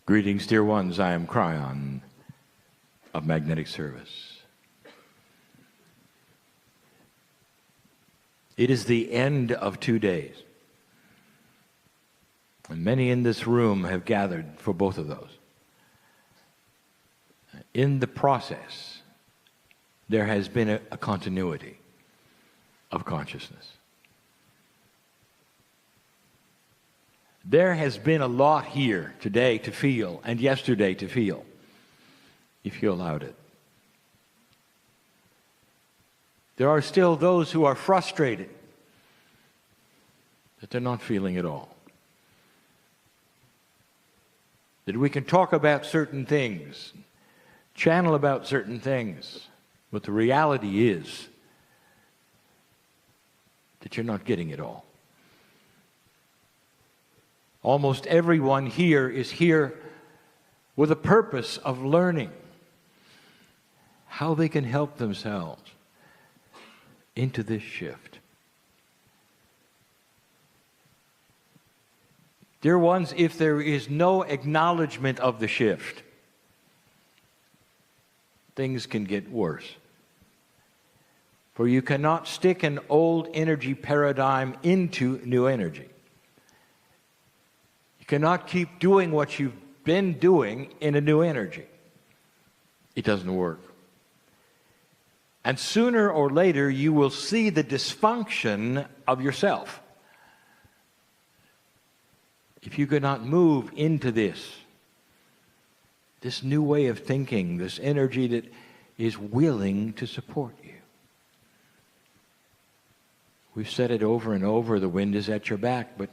Greetings, dear ones. I am Kryon of Magnetic Service. It is the end of 2 days. And many in this room have gathered for both of those. In the process, there has been a continuity of consciousness. There has been a lot here today to feel and yesterday to feel, if you allowed it. There are still those who are frustrated that they're not feeling at all. That we can talk about certain things, channel about certain things, but the reality is that you're not getting it all. Almost everyone here is here with a purpose of learning how they can help themselves into this shift. Dear ones, if there is no acknowledgement of the shift, things can get worse. For you cannot stick an old energy paradigm into new energy. You cannot keep doing what you've been doing in a new energy. It doesn't work. And sooner or later, you will see the dysfunction of yourself. If you cannot move into this new way of thinking, this energy that is willing to support you. We've said it over and over, the wind is at your back, but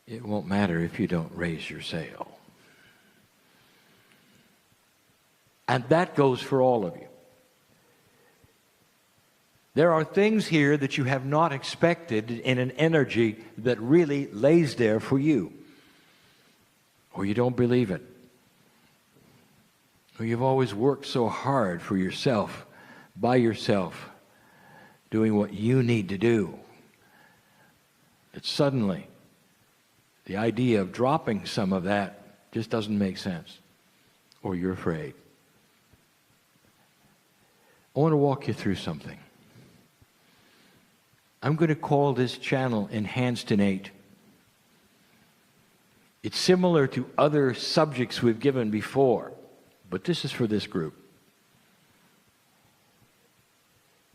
it won't matter if you don't raise your sail. And that goes for all of you. There are things here that you have not expected in an energy that really lays there for you. Or you don't believe it. Or you've always worked so hard for yourself, by yourself, doing what you need to do, that suddenly the idea of dropping some of that just doesn't make sense. Or you're afraid. I want to walk you through something. I'm going to call this channel Enhanced Innate. It's similar to other subjects we've given before, but this is for this group.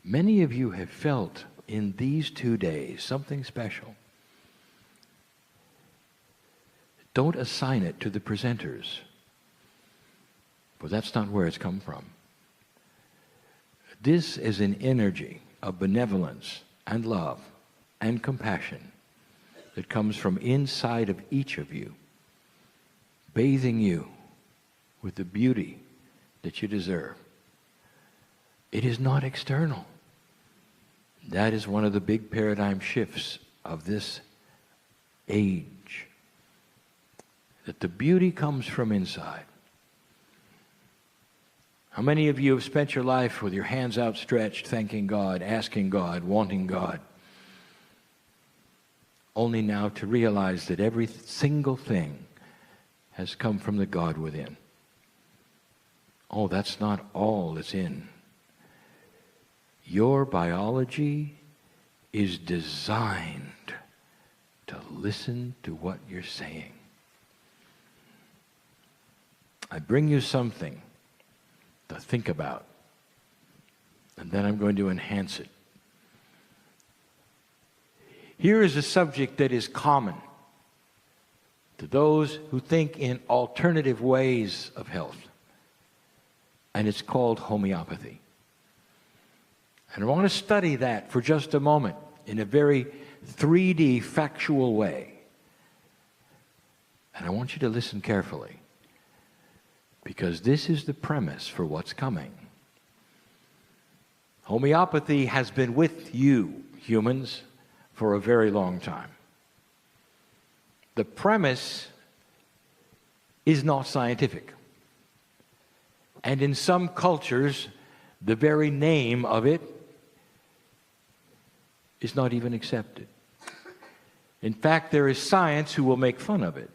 Many of you have felt in these 2 days something special. Don't assign it to the presenters, for that's not where it's come from. This is an energy of benevolence and love and compassion that comes from inside of each of you, bathing you with the beauty that you deserve. It is not external. That is one of the big paradigm shifts of this age. That the beauty comes from inside. How many of you have spent your life with your hands outstretched, thanking God, asking God, wanting God, only now to realize that every single thing has come from the God within? Oh, that's not all that's in. Your biology is designed to listen to what you're saying. I bring you something to think about, and then I'm going to enhance it. Here is a subject that is common to those who think in alternative ways of health, and it's called homeopathy. And I want to study that for just a moment in a very 3D factual way. And I want you to listen carefully, because this is the premise for what's coming. Homeopathy has been with you, humans, for a very long time. The premise is not scientific. And in some cultures, the very name of it is not even accepted. In fact, there is science who will make fun of it.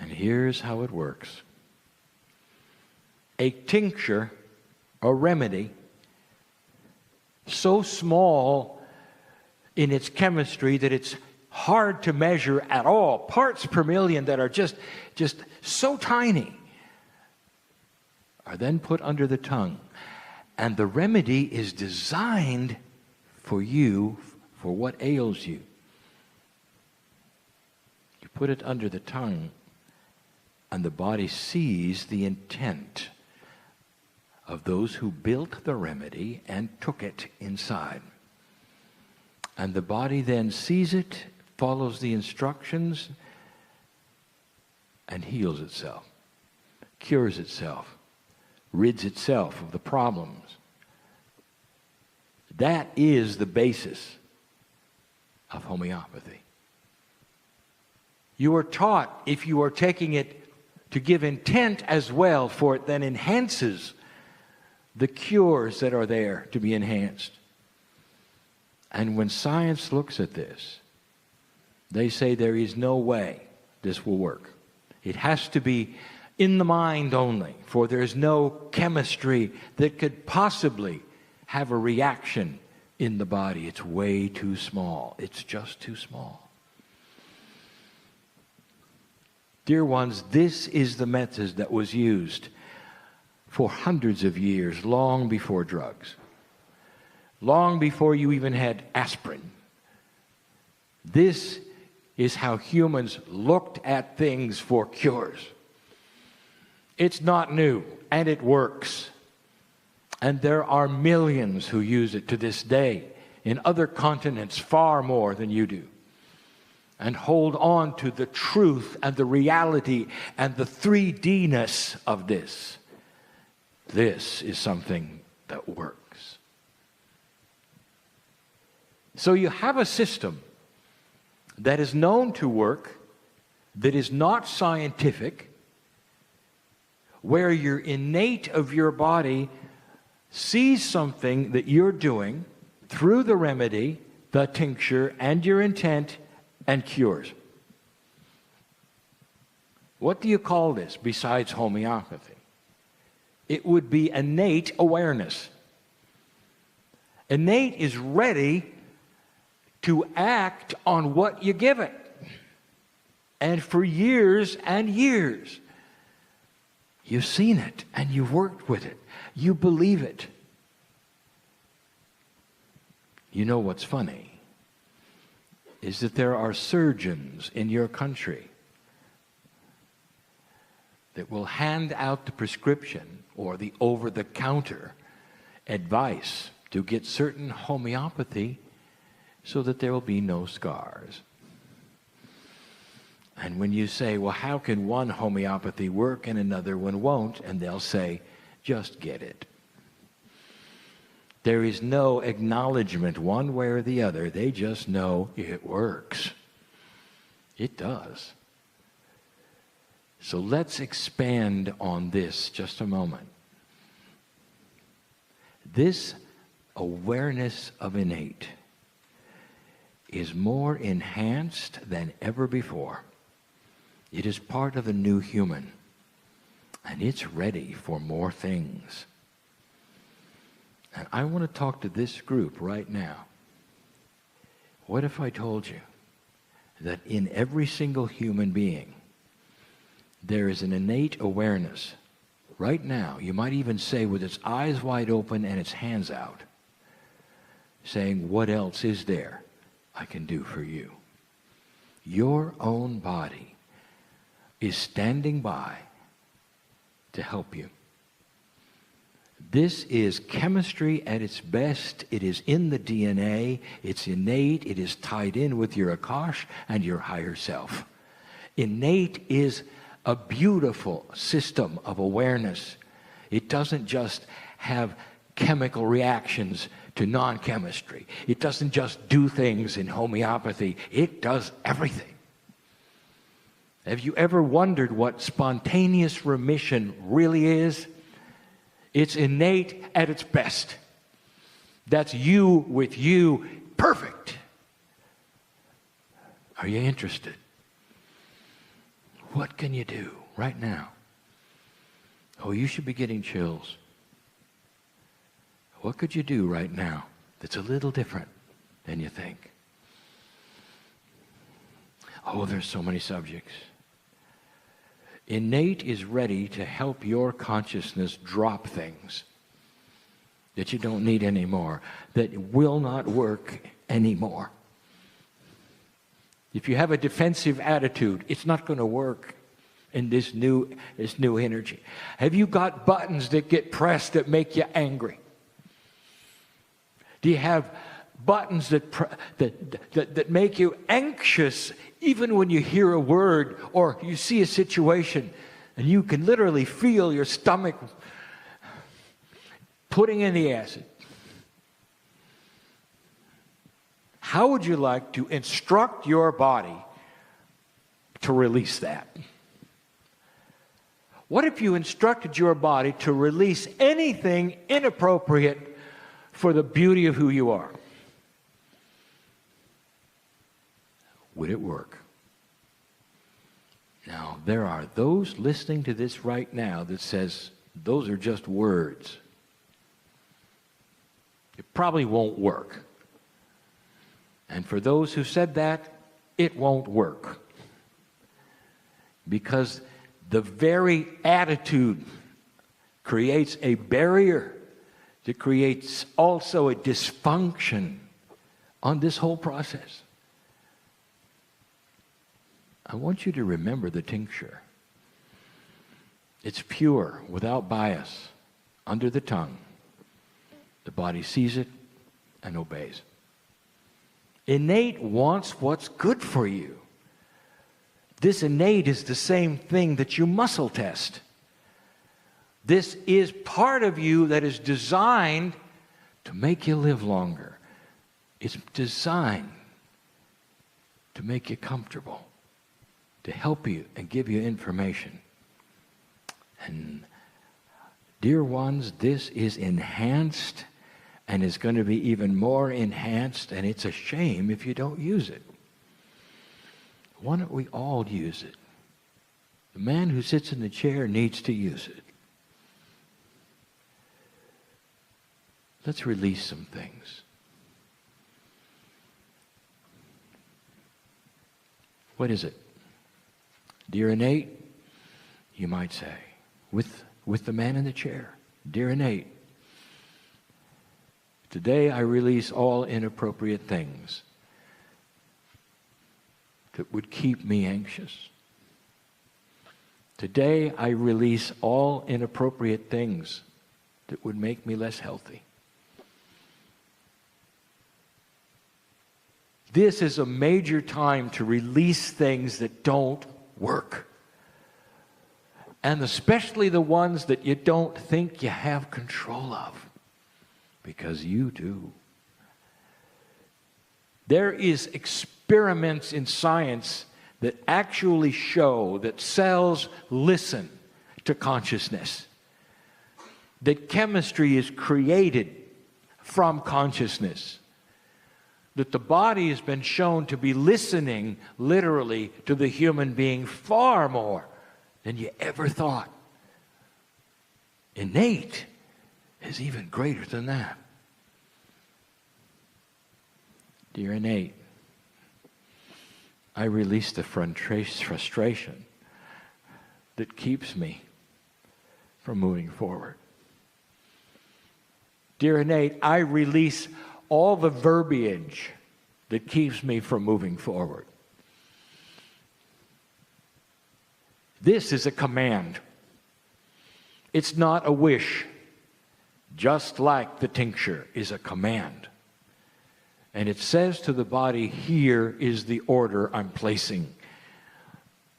And here's how it works. A tincture, a remedy, so small in its chemistry that it's hard to measure at all, parts per million that are just so tiny, are then put under the tongue. And the remedy is designed for you, for what ails you. You put it under the tongue, and the body sees the intent of those who built the remedy and took it inside. And the body then sees it, follows the instructions, and heals itself, cures itself, rids itself of the problems. That is the basis of homeopathy. You are taught, if you are taking it to give intent as well, for it then enhances the cures that are there to be enhanced. And when science looks at this, they say there is no way this will work. It has to be in the mind only, for there's no chemistry that could possibly have a reaction in the body. It's way too small. It's just too small. Dear ones, this is the method that was used for hundreds of years, long before drugs, long before you even had aspirin. This is how humans looked at things for cures. It's not new, and it works. And there are millions who use it to this day in other continents, far more than you do, and hold on to the truth and the reality and the 3D-ness of this. This is something that works. So you have a system that is known to work, that is not scientific, where your innate of your body sees something that you're doing through the remedy, the tincture, and your intent, and cures. What do you call this besides homeopathy? It would be innate awareness. Innate is ready to act on what you give it. And for years and years, you've seen it and you've worked with it. You believe it. You know what's funny is that there are surgeons in your country that will hand out the prescription or the over-the-counter advice to get certain homeopathy so that there will be no scars. And when you say, well, how can one homeopathy work and another one won't? And they'll say, just get it. There is no acknowledgement one way or the other. They just know it works. It does. So let's expand on this just a moment. This awareness of innate is more enhanced than ever before. It is part of the new human, and it's ready for more things. And I want to talk to this group right now. What if I told you that in every single human being, there is an innate awareness right now, you might even say with its eyes wide open and its hands out, saying, what else is there I can do for you? Your own body is standing by to help you. This is chemistry at its best. It is in the DNA. It's innate. It is tied in with your Akash and your higher self. Innate is a beautiful system of awareness. It doesn't just have chemical reactions to non-chemistry. It doesn't just do things in homeopathy. It does everything. Have you ever wondered what spontaneous remission really is? It's innate at its best. That's you with you, perfect. Are you interested? What can you do right now? Oh, you should be getting chills. What could you do right now that's a little different than you think? Oh, there's so many subjects. Innate is ready to help your consciousness drop things that you don't need anymore, that will not work anymore. If you have a defensive attitude, it's not going to work in this new energy. Have you got buttons that get pressed that make you angry? Do you have buttons that make you anxious even when you hear a word or you see a situation and you can literally feel your stomach putting in the acid? How would you like to instruct your body to release that? What if you instructed your body to release anything inappropriate for the beauty of who you are? Would it work? Now, there are those listening to this right now that says, those are just words. It probably won't work. And for those who said that, it won't work. Because the very attitude creates a barrier that creates also a dysfunction on this whole process. I want you to remember the tincture. It's pure, without bias, under the tongue. The body sees it and obeys. Innate wants what's good for you. This innate is the same thing that you muscle test. This is part of you that is designed to make you live longer. It's designed to make you comfortable, to help you and give you information. And dear ones, this is enhanced and is going to be even more enhanced, and it's a shame if you don't use it. Why don't we all use it? The man who sits in the chair needs to use it. Let's release some things. What is it? Dear innate, you might say, with the man in the chair. Dear innate, today I release all inappropriate things that would keep me anxious. Today I release all inappropriate things that would make me less healthy. This is a major time to release things that don't work. And especially the ones that you don't think you have control of. Because you do. There is experiments in science that actually show that cells listen to consciousness. That chemistry is created from consciousness. That the body has been shown to be listening literally to the human being far more than you ever thought. Innate is even greater than that. Dear innate, I release the frustration that keeps me from moving forward. Dear innate, I release all the verbiage that keeps me from moving forward. This is a command. It's not a wish, just like the tincture is a command. And it says to the body, here is the order I'm placing.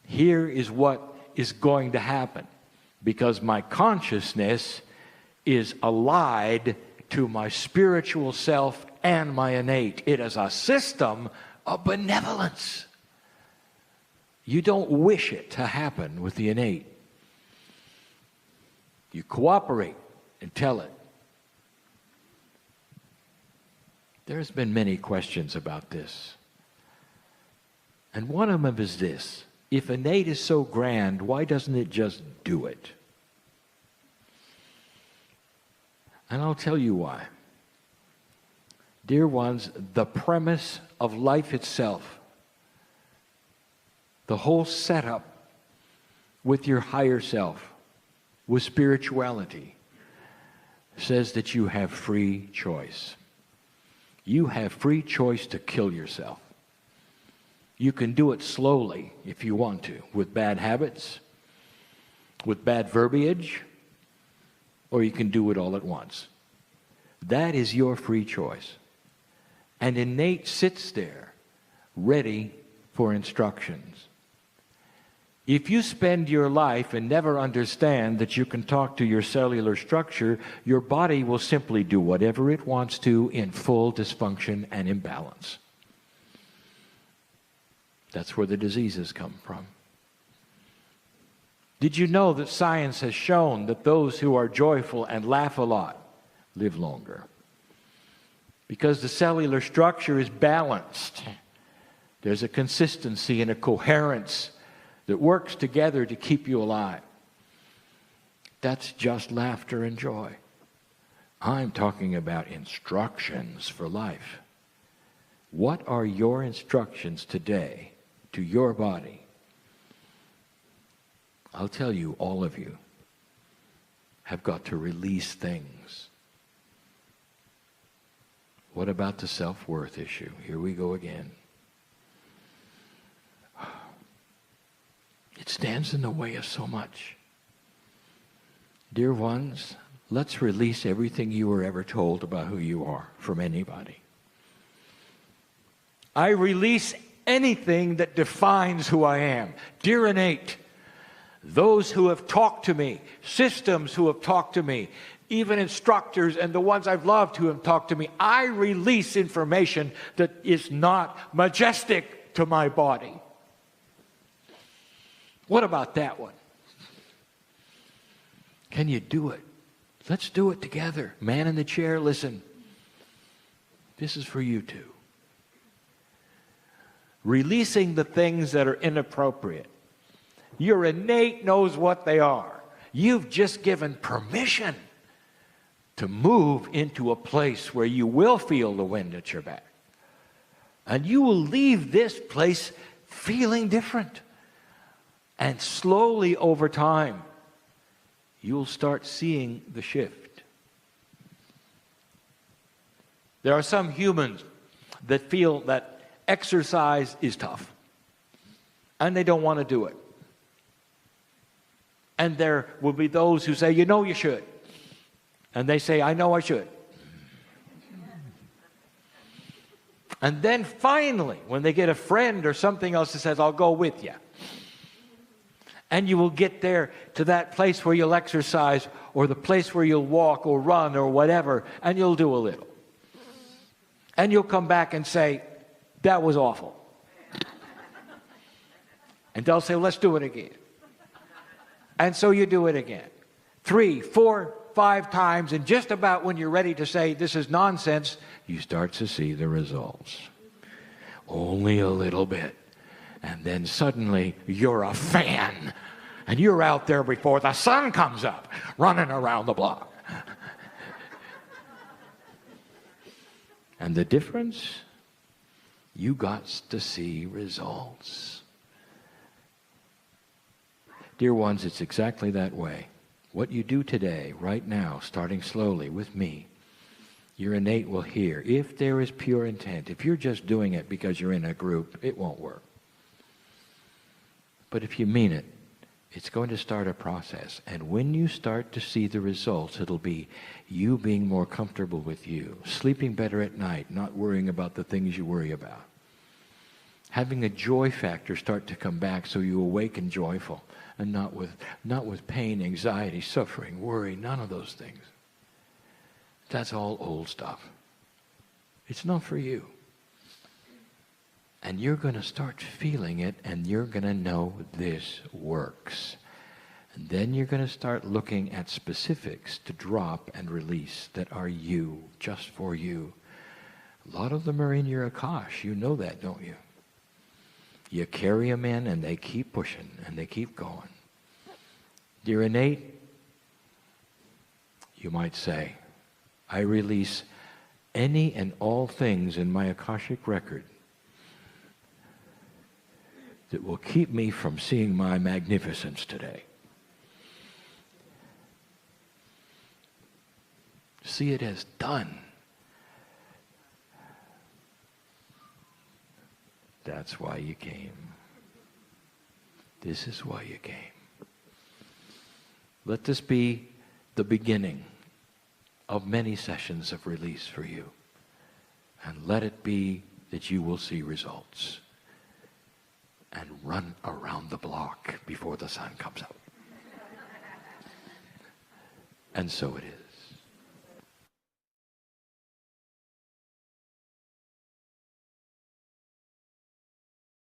Here is what is going to happen, because my consciousness is allied to my spiritual self and my innate. It is a system of benevolence. You don't wish it to happen with the innate. You cooperate and tell it. There's been many questions about this. And one of them is this. If innate is so grand, why doesn't it just do it? And I'll tell you why. Dear ones, the premise of life itself, the whole setup with your higher self, with spirituality, says that you have free choice. You have free choice to kill yourself. You can do it slowly if you want to, with bad habits, with bad verbiage, or you can do it all at once. That is your free choice. And innate sits there, ready for instructions. If you spend your life and never understand that you can talk to your cellular structure, your body will simply do whatever it wants to in full dysfunction and imbalance. That's where the diseases come from. Did you know that science has shown that those who are joyful and laugh a lot live longer? Because the cellular structure is balanced. There's a consistency and a coherence that works together to keep you alive. That's just laughter and joy. I'm talking about instructions for life. What are your instructions today to your body? I'll tell you, all of you have got to release things. What about the self-worth issue? Here we go again. It stands in the way of so much. Dear ones, let's release everything you were ever told about who you are from anybody. I release anything that defines who I am. Dear innate, those who have talked to me, systems who have talked to me, even instructors and the ones I've loved who have talked to me, I release information that is not majestic to my body. What about that one? Can you do it? Let's do it together. Man in the chair, listen. This is for you too. Releasing the things that are inappropriate. Your innate knows what they are. You've just given permission to move into a place where you will feel the wind at your back. And you will leave this place feeling different. And slowly over time, you'll start seeing the shift. There are some humans that feel that exercise is tough, and they don't want to do it. And there will be those who say, you know you should. And they say, I know I should. And then finally, when they get a friend or something else that says, I'll go with you. And you will get there to that place where you'll exercise, or the place where you'll walk or run or whatever, and you'll do a little. And you'll come back and say, that was awful. And they'll say, let's do it again. And so you do it again. 3, 4, 5 times, and just about when you're ready to say, this is nonsense, you start to see the results. Only a little bit. And then suddenly you're a fan, and you're out there before the sun comes up, running around the block. And the difference? You got to see results. Dear ones, it's exactly that way. What you do today, right now, starting slowly with me, your innate will hear. If there is pure intent, if you're just doing it because you're in a group, it won't work. But if you mean it, it's going to start a process. And when you start to see the results, it'll be you being more comfortable with you, sleeping better at night, not worrying about the things you worry about. Having a joy factor start to come back so you awaken joyful, and not with pain, anxiety, suffering, worry, none of those things. That's all old stuff. It's not for you. And you're going to start feeling it, and you're going to know this works. And then you're going to start looking at specifics to drop and release that are you, just for you. A lot of them are in your Akash. You know that, don't you? You carry them in and they keep pushing and they keep going. Dear innate, you might say, I release any and all things in my Akashic record that will keep me from seeing my magnificence today. See it as done. That's why you came. This is why you came. Let this be the beginning of many sessions of release for you. And let it be that you will see results and run around the block before the sun comes up. And so it is.